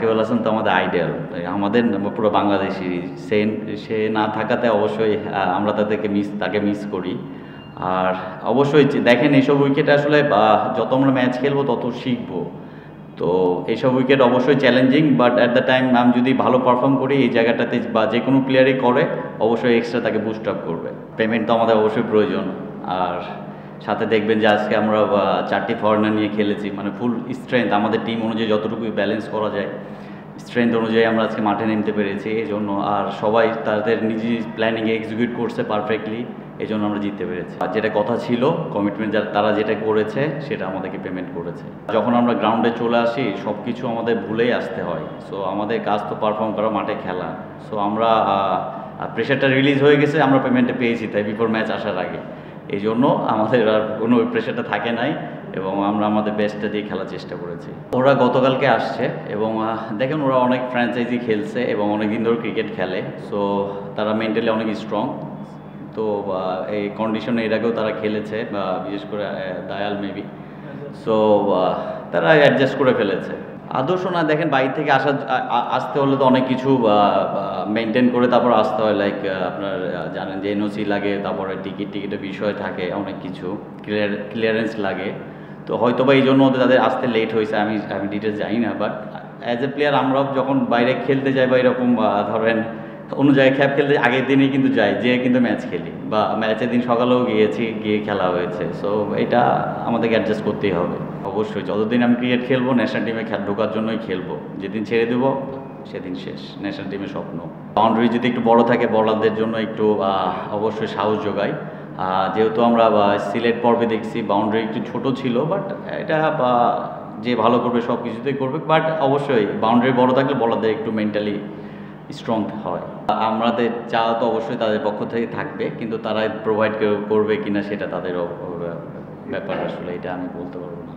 সাকিব আল হাসান তো আমাদের আইডিয়াল, আমাদের পুরো বাংলাদেশি। সে না থাকাতে অবশ্যই আমরা তাকে মিস করি। আর অবশ্যই দেখেন এইসব উইকেটে আসলে যত আমরা ম্যাচ খেলবো তত শিখবো। তো এইসব উইকেট অবশ্যই challenging, but at the time আমি যদি ভালো পারফর্ম করি এই জায়গাটাতে, বা যে কোনো প্লেয়ারই করে অবশ্যই এক্সট্রা তাকে বুস্ট আপ করবে। পেমেন্ট তো আমাদের অবশ্যই প্রয়োজন। আর সাথে দেখবেন যে আজকে আমরা 4টি ফরেনার নিয়ে খেলেছি, মানে ফুল স্ট্রেংথ আমাদের টিম অনুযায়ী যতটুকু ব্যালেন্স করা যায় স্ট্রেংথ অনুযায়ী আমরা আজকে মাঠে নামতে পেরেছি এই জন্য। আর সবাই তাদের নিজ প্ল্যানিংয়ে এক্সিকিউট করছে পারফেক্টলি, এই জন্য আমরা জিততে পেরেছি। আর যেটা কথা ছিল কমিটমেন্ট, তারা যেটা করেছে সেটা আমাদেরকে পেমেন্ট করেছে। যখন আমরা গ্রাউন্ডে চলে আসি সব কিছু আমাদের ভুলেই আসতে হয়। সো আমাদের কাজ তো পারফর্ম করা, মাঠে খেলা। সো আমরা প্রেশারটা রিলিজ হয়ে গেছে, আমরা পেমেন্টটা পেয়েছি তাই বিফোর ম্যাচ আসার আগে। এই জন্য আমাদের আর কোনো প্রেশারটা থাকে নাই এবং আমরা আমাদের বেস্টটা দিয়ে খেলার চেষ্টা করেছি। ওরা গতকালকে আসছে এবং দেখেন ওরা অনেক ফ্র্যাঞ্চাইজি খেলছে এবং অনেক দিন ধরে ক্রিকেট খেলে। সো তারা মেন্টালি অনেক স্ট্রং। তো এই কন্ডিশনে এর আগেও তারা খেলেছে, বিশেষ করে দায়াল মেবি। সো তারা অ্যাডজাস্ট করে ফেলেছে। আদর্শ না, দেখেন বাইরে থেকে আসতে হলে তো অনেক কিছু মেনটেন করে তারপর আসতে হয়। লাইক আপনার জানেন যে এনওসি লাগে, তারপরে টিকিটের বিষয় থাকে, অনেক কিছু ক্লিয়ারেন্স লাগে। তো হয়তো বা এই জন্য তাদের আসতে লেট হয়েছে, আমি ডিটেলস জানি না। বাট অ্যাজ এ প্লেয়ার আমরাও যখন বাইরে খেলতে যাই বা এরকম ধরেন অন্য জায়গায় খ্যাপ খেলতে আগের দিনই কিন্তু যাই, যেয়ে কিন্তু ম্যাচ খেলি, বা ম্যাচের দিন সকালেও গিয়ে খেলা হয়েছে। সো এটা আমাদেরকে অ্যাডজাস্ট করতেই হবে। অবশ্যই যতদিন আমি ক্রিকেট খেলবো ন্যাশনাল টিমে ঢোকার জন্যই খেলবো। যেদিন ছেড়ে দেবো সেদিন শেষ, ন্যাশনাল টিমের স্বপ্ন। বাউন্ডারি যদি একটু বড় থাকে বলারদের জন্য একটু অবশ্যই সাহস যোগায়। যেহেতু আমরা সিলেট পর্বে দেখছি বাউন্ডারি একটু ছোট ছিল, বাট এটা যে ভালো করবে সব কিছুতেই করবে। বাট অবশ্যই বাউন্ডারি বড় থাকলে বলারদের একটু মেন্টালি স্ট্রং হয়। আমাদের চাওয়া তো অবশ্যই তাদের পক্ষ থেকে থাকবে, কিন্তু তারা প্রোভাইড করবে কিনা সেটা তাদের ব্যাপার, আসলে এটা আমি বলতে পারবো না।